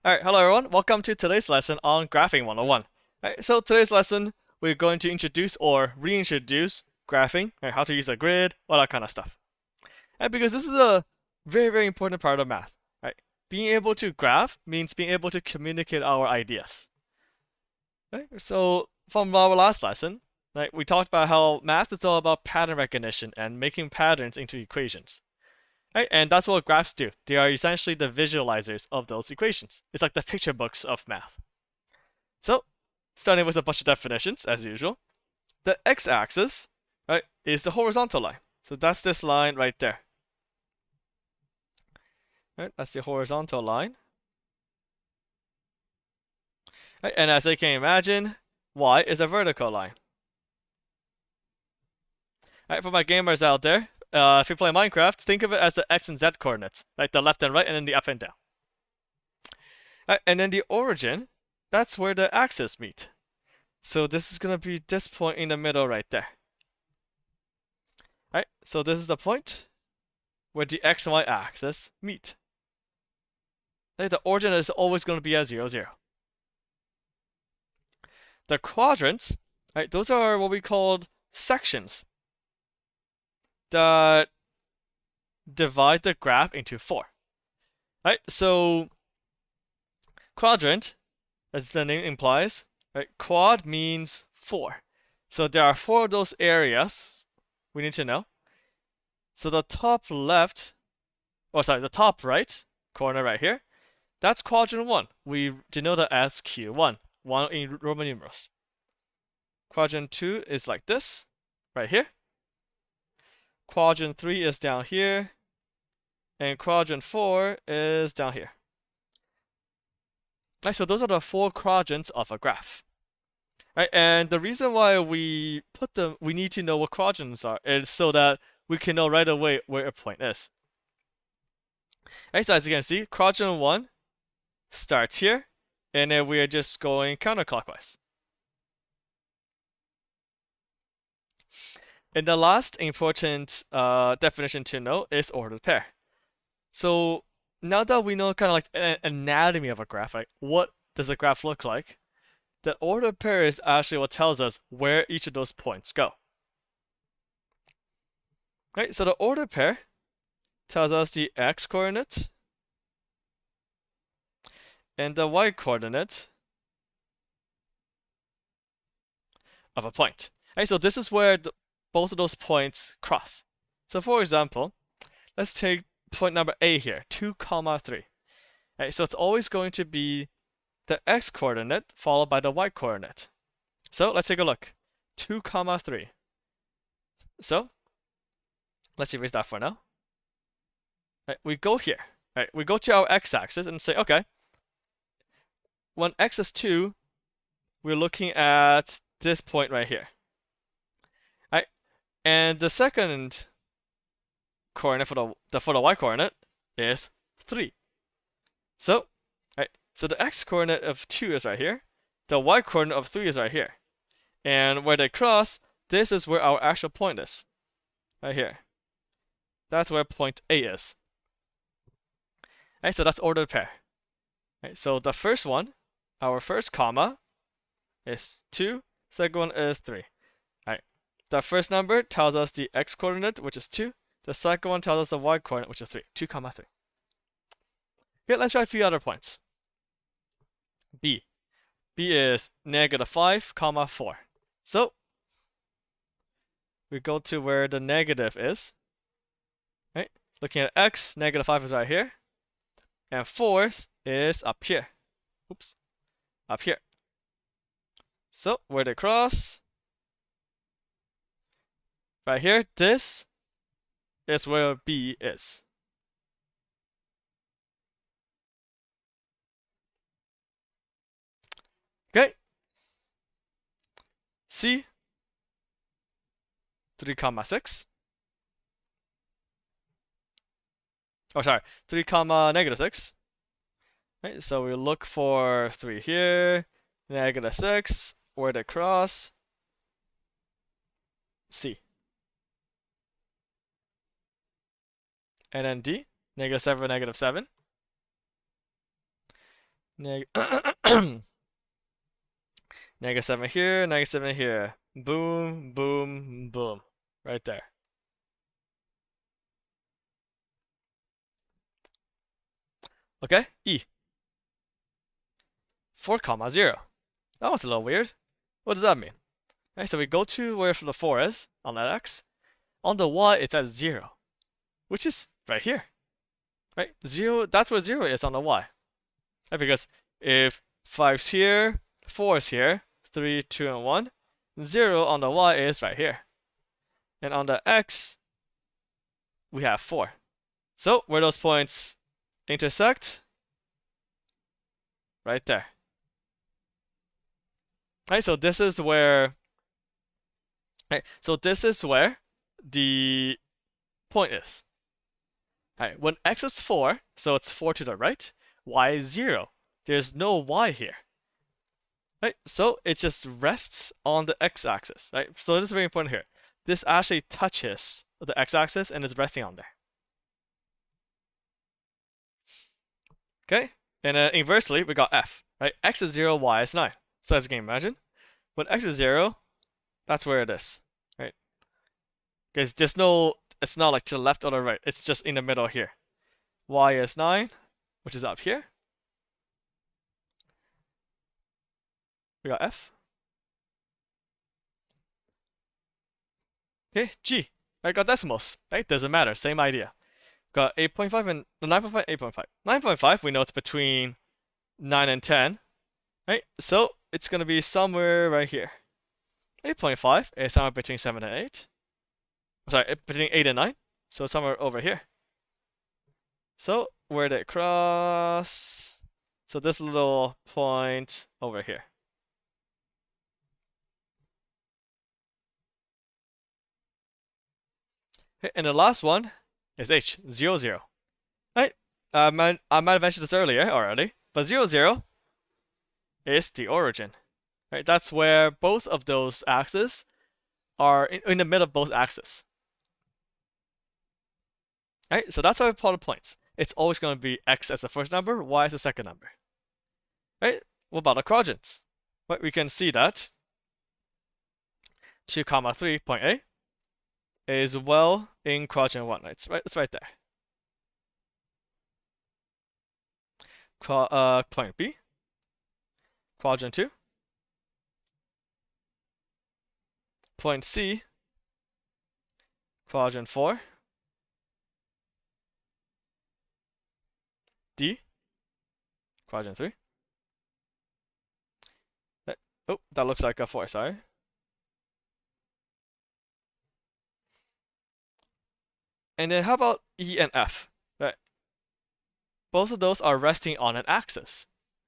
Alright, hello everyone. Welcome to today's lesson on Graphing 101. Alright, so today's lesson, we're going to introduce or reintroduce graphing, how to use a grid, all that kind of stuff. Because this is a very important part of math. Right? Being able to graph means being able to communicate our ideas. Right? So from our last lesson, we talked about how math is all about pattern recognition and making patterns into equations. Right? And that's what graphs do. They are essentially the visualizers of those equations. It's like the picture books of math. So, starting with a bunch of definitions, as usual. The x-axis, right, is the horizontal line. So that's this line right there. Right, that's the horizontal line. Right, and as you can imagine, y is a vertical line. Right, for my gamers out there, if you play Minecraft, think of it as the x and z coordinates, like the left and right, and then the up and down. Right, and then the origin, that's where the axes meet. So this is gonna be this point in the middle right there. Right, so this is the point where the x and y axis meet. Right, the origin is always going to be at 0, 0. The quadrants, right, those are what we call sections that divide the graph into 4. Right, so quadrant, as the name implies, right, quad means 4. So there are 4 of those areas we need to know. So the top left, the top right corner right here, that's quadrant 1. We denote it as Q1, 1 in Roman numerals. Quadrant 2 is like this, right here. Quadrant 3 is down here. And quadrant 4 is down here. Right, so those are the 4 quadrants of a graph. Right, and the reason why we put them, we need to know what quadrants are, is so that we can know right away where a point is. Right, so as you can see, quadrant 1 starts here, and then we are just going counterclockwise. And the last important definition to know is ordered pair. So now that we know kind of like an anatomy of a graph, like what does a graph look like, the ordered pair is actually what tells us where each of those points go. Right, so the ordered pair tells us the x coordinate and the y coordinate of a point. Right, so this is where both of those points cross. So for example, let's take point number A here, 2, 3. Right, so it's always going to be the x coordinate followed by the y coordinate. So let's take a look. 2, 3. So let's erase that for now. Right, we go here. Right, we go to our x-axis and say, okay, when x is 2, we're looking at this point right here. Right, and the second coordinate for the y coordinate is 3. So, right, so the x coordinate of 2 is right here. The y coordinate of 3 is right here. And where they cross, this is where our actual point is. Right here. That's where point A is. Right, so that's ordered pair. Right, so the first one, our first comma, is 2. Second one is 3. Right. The first number tells us the x coordinate, which is 2. The second one tells us the y coordinate, which is 3. 2, 3. Okay, let's try a few other points. B. B is -5, 4. So we go to where the negative is. Right? Looking at x, -5 is right here. And 4 is up here. Oops. Up here. So where they cross, right here, this is where B is. Okay. C, 3, 6. Oh, sorry, 3, -6. Right, so we look for 3 here, -6, where they cross, C. And then D, -7, -7. Neg -7 here, -7 here. Boom, boom, boom. Right there. Okay, E. 4, 0. That was a little weird. What does that mean? Okay, so we go to where the 4 is on that X. On the Y, it's at 0, which is right here. Right? 0, that's where 0 is on the Y. Right? Because if 5's here, 4's here, 3, 2, and 1, 0 on the Y is right here. And on the X, we have 4. So where those points intersect, right there. Right, so this is where the point is. Right, when x is 4, so it's 4 to the right, y is 0. There's no y here. Right, so it just rests on the x-axis. Right, so this is very important here. This actually touches the x-axis and is resting on there. Okay, and inversely, we got f. Right, x is 0, y is 9. So as you can imagine, when x is 0, that's where it is. Right, because there's no, it's not like to the left or the right. It's just in the middle here. Y is 9, which is up here. We got f. Okay, G. I got decimals. Right, doesn't matter. Same idea. Got 8.5 and 9.5, 8.5. 9.5, we know it's between 9 and 10. Right, so it's gonna be somewhere right here. 8.5 is somewhere between 7 and 8. Sorry, between 8 and 9. So somewhere over here. So where they cross? So this little point over here. Okay, and the last one is H, 0, 0. Right? I might have mentioned this earlier already, but 0, 0 is the origin. Right? That's where both of those axes are in the middle of both axes. Right? So that's how we plot the points. It's always going to be x as the first number, y as the second number. Right? What about the quadrants? Right, we can see that 2, 3, point A is well in quadrant 1. Right? It's right there. Point B, quadrant 2. Point C, quadrant 4. D, quadrant 3. Oh, that looks like a 4, sorry. And then how about E and F? Right. Both of those are resting on an axis.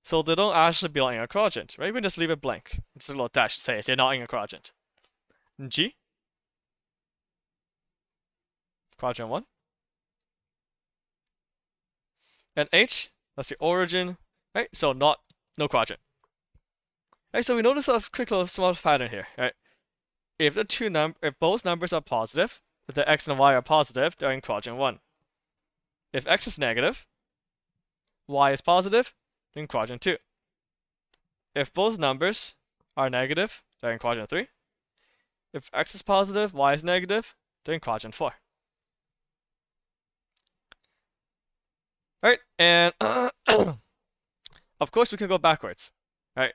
So they don't actually belong in a quadrant, right? We can just leave it blank. Just a little dash to say they're not in a quadrant. G, quadrant 1. And H, that's the origin, right? So no quadrant. Right, so we notice a quick little small pattern here, right? If both numbers are positive, if the x and y are positive, they're in quadrant 1. If x is negative, y is positive, they're in quadrant 2. If both numbers are negative, they're in quadrant 3. If x is positive, y is negative, they're in quadrant 4. Alright, and of course we can go backwards. Right?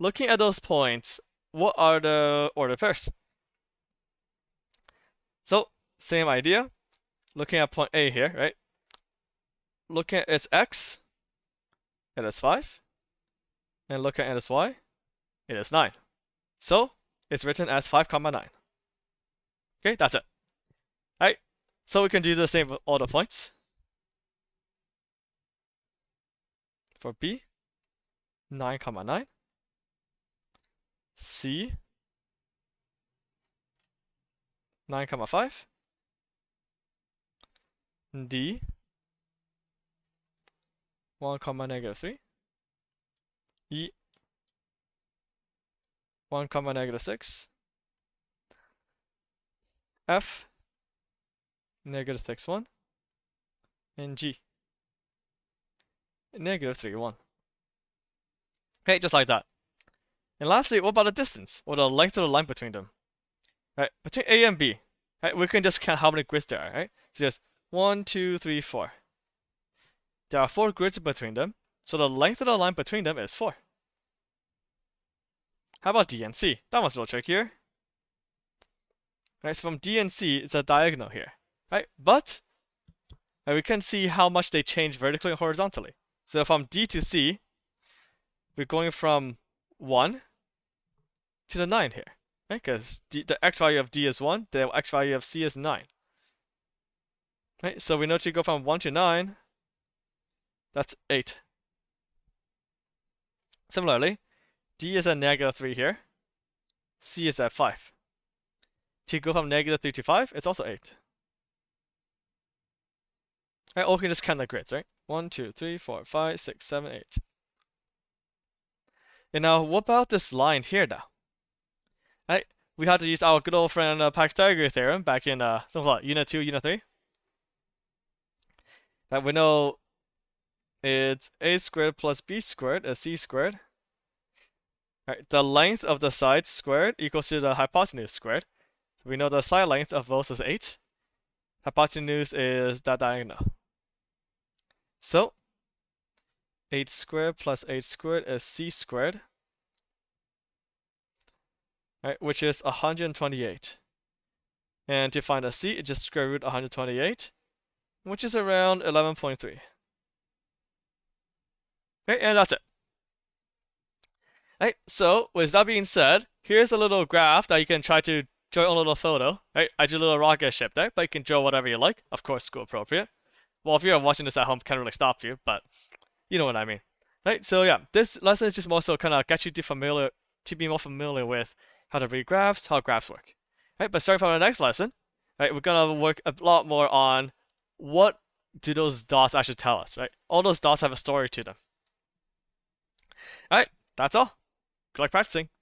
Looking at those points, what are the order pairs? So, same idea. Looking at point A here, right? Looking at its x, it is 5. And looking at its y, it is 9. So, it's written as 5, 9. Okay, that's it. Alright, so we can do the same with all the points. For B, 9, 9. C, 9, 5. D, 1, -3. E, 1, -6. F, -6, 1. And G, -3, 1. Okay, just like that. And lastly, what about the distance, or the length of the line between them? Right, between A and B, right, we can just count how many grids there are, right? So just 1, 2, 3, 4. There are 4 grids between them, so the length of the line between them is 4. How about D and C? That one's a little trickier. Right, so from D and C, it's a diagonal here, right? But we can see how much they change vertically and horizontally. So from D to C, we're going from 1 to the 9 here, right? Because the x value of D is 1, the x value of C is 9. Right, so we know to go from 1 to 9, that's 8. Similarly, D is at -3 here, C is at 5. To go from -3 to 5, it's also 8. Right, or we can just count the grids, right? 1, 2, 3, 4, 5, 6, 7, 8. And now, what about this line here now? Right, we had to use our good old friend Pythagorean theorem back in Unit 2, Unit 3. That we know it's a squared plus b squared is c squared. Right, the length of the sides squared equals to the hypotenuse squared. So we know the side length of both is 8. Hypotenuse is that diagonal. So 8 squared plus 8 squared is c squared, right, which is 128. And to find a c, it's just square root 128, which is around 11.3. Okay, and that's it. Right, so with that being said, here's a little graph that you can try to draw your own little photo. Right, I drew a little rocket ship there, but you can draw whatever you like. Of course, school appropriate. Well, if you're watching this at home, can't really stop you, but you know what I mean. Right, so yeah, this lesson is just more so kind of get you to be more familiar with how to read graphs, how graphs work. Right, but starting from the next lesson, right, we're gonna work a lot more on what do those dots actually tell us, right? All those dots have a story to them. Alright, that's all. Good luck practicing.